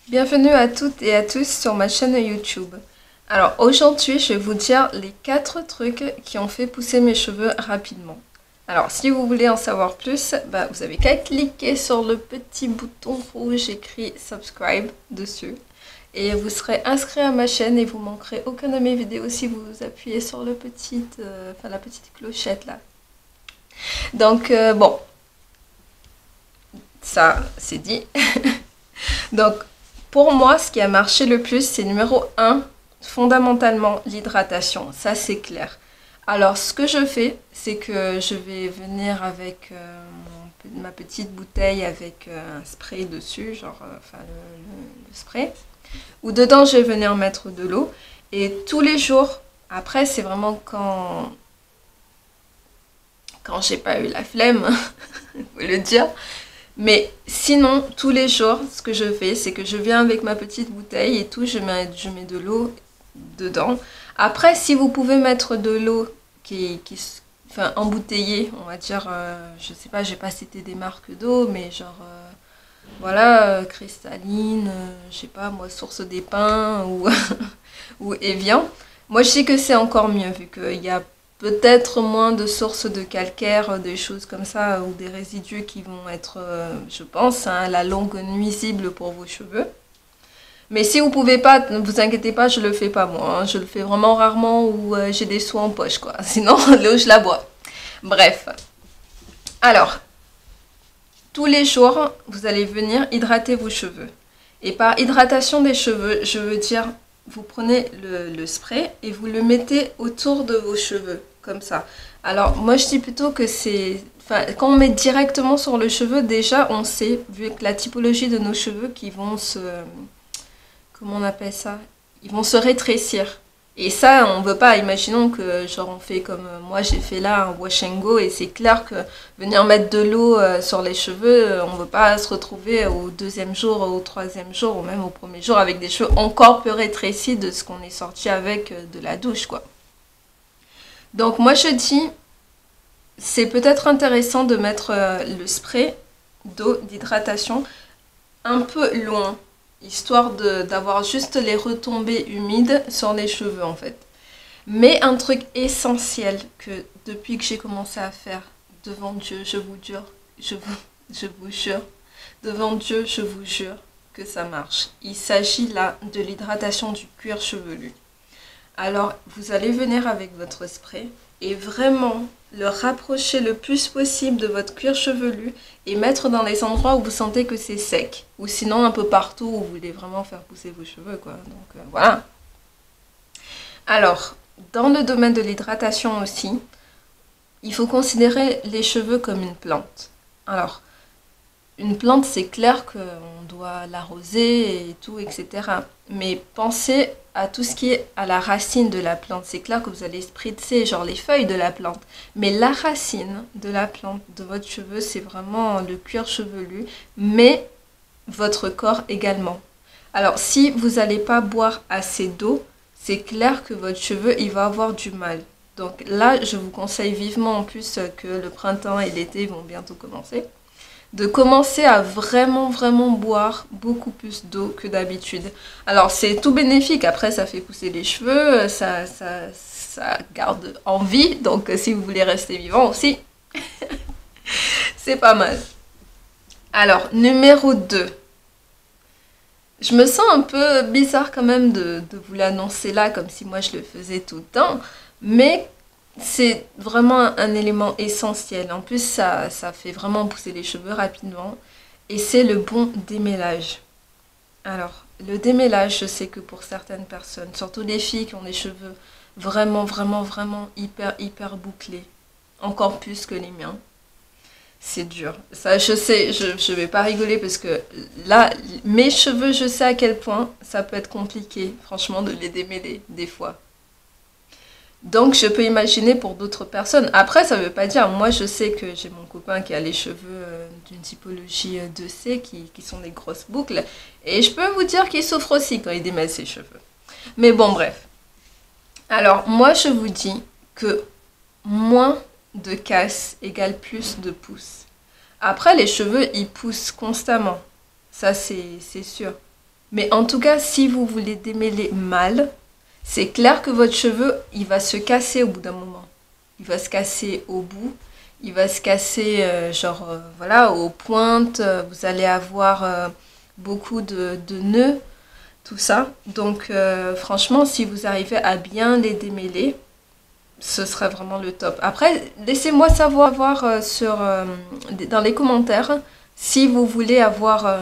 Bienvenue à toutes et à tous sur ma chaîne YouTube. Alors aujourd'hui, je vais vous dire les 4 trucs qui ont fait pousser mes cheveux rapidement. Alors si vous voulez en savoir plus, vous avez qu'à cliquer sur le petit bouton rouge écrit subscribe dessus. Et vous serez inscrit à ma chaîne et vous manquerez aucune de mes vidéos si vous appuyez sur la petite clochette là. Donc bon, ça c'est dit. Donc pour moi, ce qui a marché le plus, c'est numéro 1, fondamentalement l'hydratation. Ça, c'est clair. Alors, ce que je fais, c'est que je vais venir avec ma petite bouteille avec un spray dessus, le spray. Ou dedans, je vais venir mettre de l'eau. Et tous les jours, après, c'est vraiment quand j'ai pas eu la flemme, il faut le dire. Mais sinon, tous les jours, ce que je fais, c'est que je viens avec ma petite bouteille et tout, je mets de l'eau dedans. Après, si vous pouvez mettre de l'eau enfin, embouteillée, on va dire, je sais pas, j'ai pas cité des marques d'eau, mais genre, voilà, cristalline, je sais pas, moi, Source des Pins ou, ou Evian. Moi, je sais que c'est encore mieux, vu qu'il y a peut-être moins de sources de calcaire, des choses comme ça, ou des résidus qui vont être, je pense, à la longue nuisibles pour vos cheveux. Mais si vous pouvez pas, ne vous inquiétez pas, je le fais pas moi. Hein. Je le fais vraiment rarement ou j'ai des sous en poche, quoi. Sinon, l'eau, je la bois. Bref. Alors, tous les jours, vous allez venir hydrater vos cheveux. Et par hydratation des cheveux, je veux dire, vous prenez le spray et vous le mettez autour de vos cheveux, comme ça. Alors, moi, je dis plutôt que c'est... Enfin, quand on met directement sur le cheveu, déjà, on sait, vu que la typologie de nos cheveux, qui vont se... Comment on appelle ça? Ils vont se rétrécir. Et ça, on ne veut pas. Imaginons que, genre, on fait comme moi, j'ai fait là, un wash and go, et c'est clair que venir mettre de l'eau sur les cheveux, on ne veut pas se retrouver au deuxième jour, au troisième jour, ou même au premier jour, avec des cheveux encore plus rétrécis de ce qu'on est sorti avec de la douche, quoi. Donc, moi, je dis, c'est peut-être intéressant de mettre le d'eau d'hydratation un peu loin, histoire d'avoir juste les retombées humides sur les cheveux en fait. Mais un truc essentiel que depuis que j'ai commencé à faire, devant Dieu, je vous jure, je vous jure, devant Dieu, je vous jure que ça marche. Il s'agit là de l'hydratation du cuir chevelu. Alors, vous allez venir avec votre spray et vraiment le rapprocher le plus possible de votre cuir chevelu et mettre dans les endroits où vous sentez que c'est sec. Ou sinon un peu partout où vous voulez vraiment faire pousser vos cheveux, quoi. Donc, voilà. Alors, dans le domaine de l'hydratation aussi, il faut considérer les cheveux comme une plante. Alors, une plante, c'est clair qu'on doit l'arroser et tout, etc. Mais pensez à tout ce qui est à la racine de la plante. C'est clair que vous allez spritzer genre les feuilles de la plante. Mais la racine de la plante, de votre cheveu, c'est vraiment le cuir chevelu, mais votre corps également. Alors, si vous n'allez pas boire assez d'eau, c'est clair que votre cheveu, il va avoir du mal. Donc là, je vous conseille vivement, en plus que le printemps et l'été vont bientôt commencer, de commencer à vraiment boire beaucoup plus d'eau que d'habitude. Alors c'est tout bénéfique, après ça fait pousser les cheveux, ça garde en vie, donc si vous voulez rester vivant aussi, c'est pas mal. Alors numéro 2, je me sens un peu bizarre quand même de vous l'annoncer là, comme si moi je le faisais tout le temps, mais c'est vraiment un élément essentiel. En plus, ça fait vraiment pousser les cheveux rapidement. Et c'est le bon démêlage. Alors, le démêlage, je sais que pour certaines personnes, surtout les filles qui ont des cheveux vraiment hyper bouclés, encore plus que les miens, c'est dur. Ça, je sais, je vais pas rigoler parce que là, mes cheveux, je sais à quel point ça peut être compliqué, franchement, de les démêler des fois. Donc, je peux imaginer pour d'autres personnes. Après, ça ne veut pas dire, moi, je sais que j'ai mon copain qui a les cheveux d'une typologie 2C, qui sont des grosses boucles. Et je peux vous dire qu'il souffre aussi quand il démêle ses cheveux. Mais bon, bref. Alors, moi, je vous dis que moins de casse égale plus de pouces. Après, les cheveux, ils poussent constamment. Ça, c'est sûr. Mais en tout cas, si vous voulez démêler mal, c'est clair que votre cheveu, il va se casser au bout d'un moment. Il va se casser au bout, il va se casser, voilà, aux pointes, vous allez avoir beaucoup de nœuds, tout ça. Donc, franchement, si vous arrivez à bien les démêler, ce serait vraiment le top. Après, laissez-moi savoir dans les commentaires si vous voulez avoir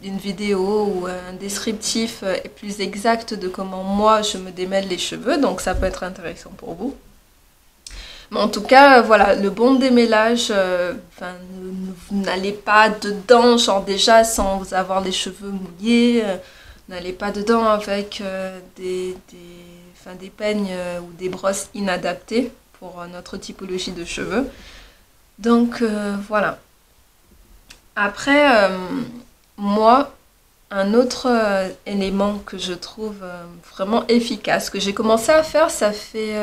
une vidéo ou un descriptif plus exact de comment moi je me démêle les cheveux. Donc ça peut être intéressant pour vous. Mais en tout cas, voilà, le bon démêlage, vous n'allez pas dedans, genre déjà sans avoir les cheveux mouillés, n'allez pas dedans avec des peignes ou des brosses inadaptées pour notre typologie de cheveux. Donc voilà. Après, moi, un autre élément que je trouve vraiment efficace, que j'ai commencé à faire, ça fait,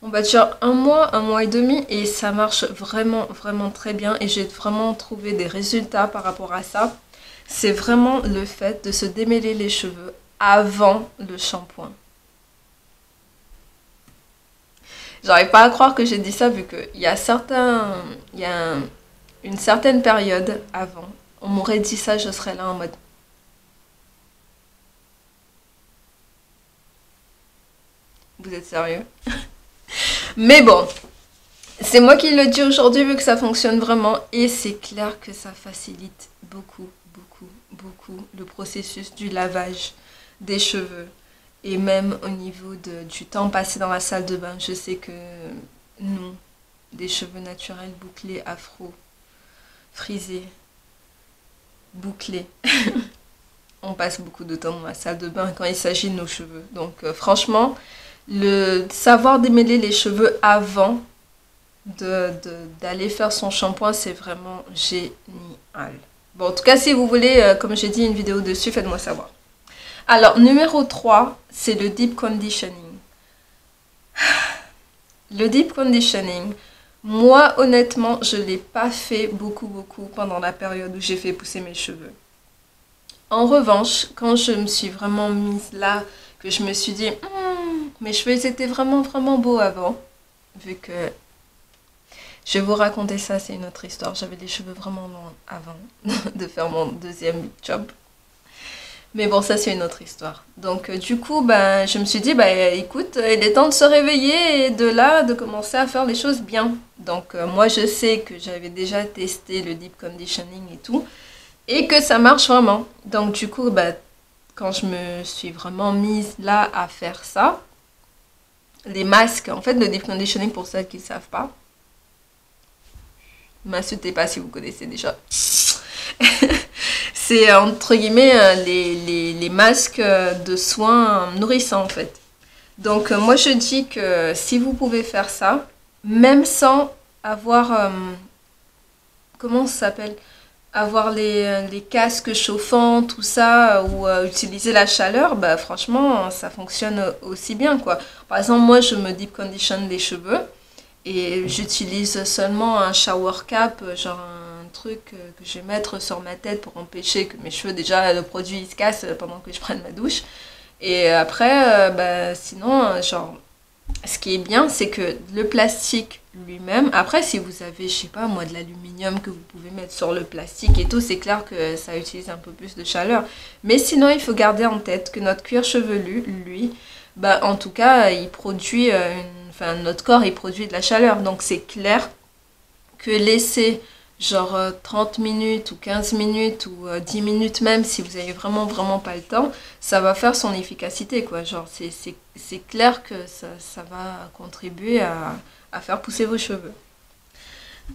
on va dire, un mois et demi, et ça marche vraiment, vraiment très bien, et j'ai vraiment trouvé des résultats par rapport à ça. C'est vraiment le fait de se démêler les cheveux avant le shampoing. J'arrive pas à croire que j'ai dit ça vu qu'il y a une certaine période avant, on m'aurait dit ça, je serais là en mode... Vous êtes sérieux? Mais bon, c'est moi qui le dis aujourd'hui vu que ça fonctionne vraiment et c'est clair que ça facilite beaucoup, beaucoup, beaucoup le processus du lavage des cheveux. Et même au niveau du temps passé dans la salle de bain, je sais que nous, des cheveux naturels bouclés, afro, frisés, bouclés, on passe beaucoup de temps dans la salle de bain quand il s'agit de nos cheveux. Donc franchement, le savoir démêler les cheveux avant d'aller faire son shampoing, c'est vraiment génial. Bon, en tout cas, si vous voulez, comme j'ai dit, une vidéo dessus, faites-moi savoir. Alors, numéro 3, c'est le deep conditioning. Le deep conditioning, moi, honnêtement, je ne l'ai pas fait beaucoup pendant la période où j'ai fait pousser mes cheveux. En revanche, quand je me suis vraiment mise là, que je me suis dit, mes cheveux, ils étaient vraiment, vraiment beaux avant, vu que... Je vais vous raconter ça, c'est une autre histoire. J'avais les cheveux vraiment longs avant de faire mon deuxième job. Mais bon, ça c'est une autre histoire. Donc du coup, ben, je me suis dit, écoute, il est temps de se réveiller et de là, de commencer à faire les choses bien. Donc moi, je sais que j'avais déjà testé le deep conditioning et tout, et que ça marche vraiment. Donc du coup, ben, quand je me suis vraiment mise là à faire ça, les masques, en fait, le deep conditioning, pour ceux qui ne savent pas, m'insultez pas si vous connaissez déjà. C'est entre guillemets les masques de soins nourrissants en fait. Donc moi je dis que si vous pouvez faire ça, même sans avoir, comment ça s'appelle, avoir les casques chauffants, tout ça, ou utiliser la chaleur, bah franchement ça fonctionne aussi bien quoi. Par exemple moi je me deep conditionne les cheveux et j'utilise seulement un shower cap, genre un truc que je vais mettre sur ma tête pour empêcher que mes cheveux, déjà le produit il se casse pendant que je prenne ma douche. Et après, sinon, genre, ce qui est bien, c'est que le plastique lui-même, après si vous avez, je sais pas moi, de l'aluminium que vous pouvez mettre sur le plastique et tout, c'est clair que ça utilise un peu plus de chaleur. Mais sinon, il faut garder en tête que notre cuir chevelu, lui, bah, en tout cas, il produit notre corps, il produit de la chaleur. Donc c'est clair que laisser genre 30 minutes ou 15 minutes ou 10 minutes même, si vous avez vraiment pas le temps, ça va faire son efficacité quoi. Genre c'est clair que ça va contribuer à faire pousser vos cheveux.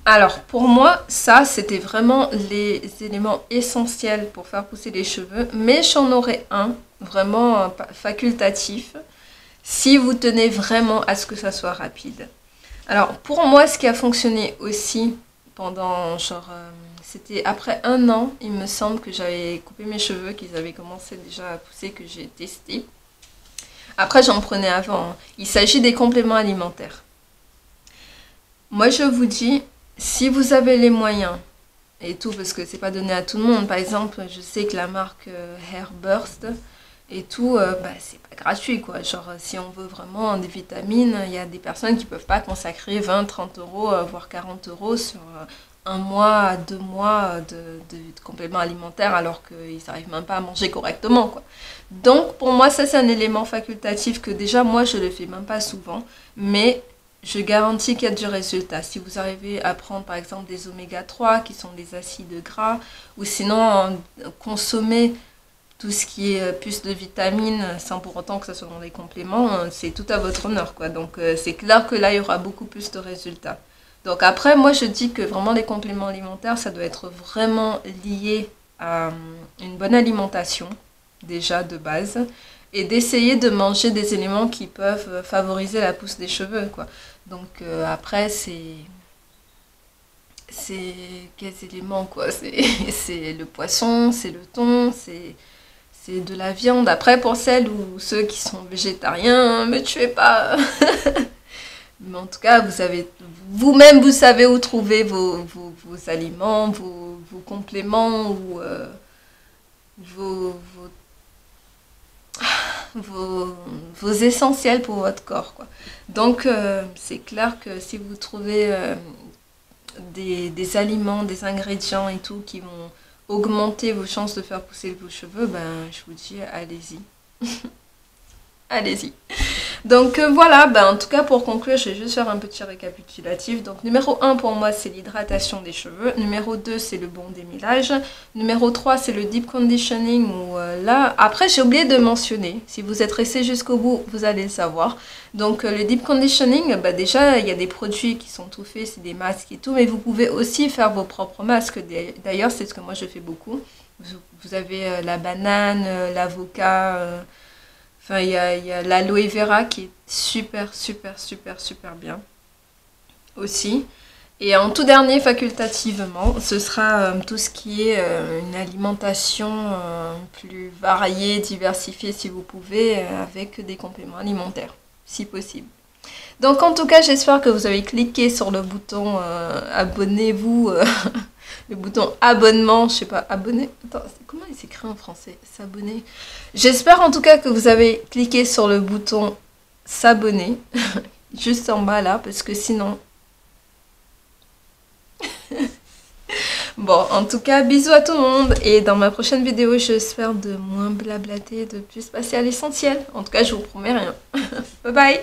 Alors pour moi, ça c'était vraiment les éléments essentiels pour faire pousser les cheveux, mais j'en aurais un vraiment facultatif si vous tenez vraiment à ce que ça soit rapide. Alors pour moi, ce qui a fonctionné aussi pendant c'était après un an, il me semble que j'avais coupé mes cheveux, qu'ils avaient commencé déjà à pousser, que j'ai testé. Après j'en prenais avant, hein. Il s'agit des compléments alimentaires. Moi je vous dis, si vous avez les moyens et tout, parce que c'est pas donné à tout le monde. Par exemple, je sais que la marque Hairburst et tout, bah, c'est pas gratuit, quoi. Genre, si on veut vraiment des vitamines, il y a des personnes qui peuvent pas consacrer 20, 30 euros, voire 40 euros sur un mois, 2 mois de compléments alimentaires, alors qu'ils n'arrivent même pas à manger correctement, quoi. Donc, pour moi, ça, c'est un élément facultatif que déjà, moi, je le fais même pas souvent, mais je garantis qu'il y a du résultat. Si vous arrivez à prendre par exemple des oméga 3 qui sont des acides gras, ou sinon consommer tout ce qui est plus de vitamines sans pour autant que ce soit dans des compléments, c'est tout à votre honneur, quoi. Donc c'est clair que là il y aura beaucoup plus de résultats. Donc après moi je dis que vraiment les compléments alimentaires ça doit être vraiment lié à une bonne alimentation déjà de base, et d'essayer de manger des éléments qui peuvent favoriser la pousse des cheveux, quoi. Donc après c'est quels éléments, quoi, c'est le poisson, c'est le thon, c'est de la viande. Après pour celles ou ceux qui sont végétariens, me tuez pas. Mais en tout cas, vous avez vous-même vous savez où trouver vos aliments, vos compléments ou vos vos essentiels pour votre corps, quoi. Donc c'est clair que si vous trouvez des aliments, des ingrédients et tout qui vont augmenter vos chances de faire pousser vos cheveux, ben je vous dis allez-y. Allez-y. Donc voilà, ben, en tout cas pour conclure, je vais juste faire un petit récapitulatif. Donc numéro 1 pour moi c'est l'hydratation des cheveux, numéro 2 c'est le bon démêlage, numéro 3 c'est le deep conditioning où là, après j'ai oublié de mentionner, si vous êtes resté jusqu'au bout vous allez le savoir. Donc le deep conditioning, ben, déjà il y a des produits qui sont tout faits, c'est des masques et tout, mais vous pouvez aussi faire vos propres masques, d'ailleurs c'est ce que moi je fais beaucoup. Vous avez la banane, l'avocat... Enfin, il y a l'aloe vera qui est super, super, super, super bien aussi. Et en tout dernier, facultativement, ce sera tout ce qui est une alimentation plus variée, diversifiée si vous pouvez, avec des compléments alimentaires, si possible. Donc en tout cas, j'espère que vous avez cliqué sur le bouton abonnez-vous, le bouton abonnement, je sais pas, abonner. Attends, comment il s'écrit en français? S'abonner. J'espère en tout cas que vous avez cliqué sur le bouton s'abonner, juste en bas là, parce que sinon... Bon, en tout cas, bisous à tout le monde, et dans ma prochaine vidéo, j'espère de moins blablater, de plus passer à l'essentiel. En tout cas, je vous promets rien. Bye bye!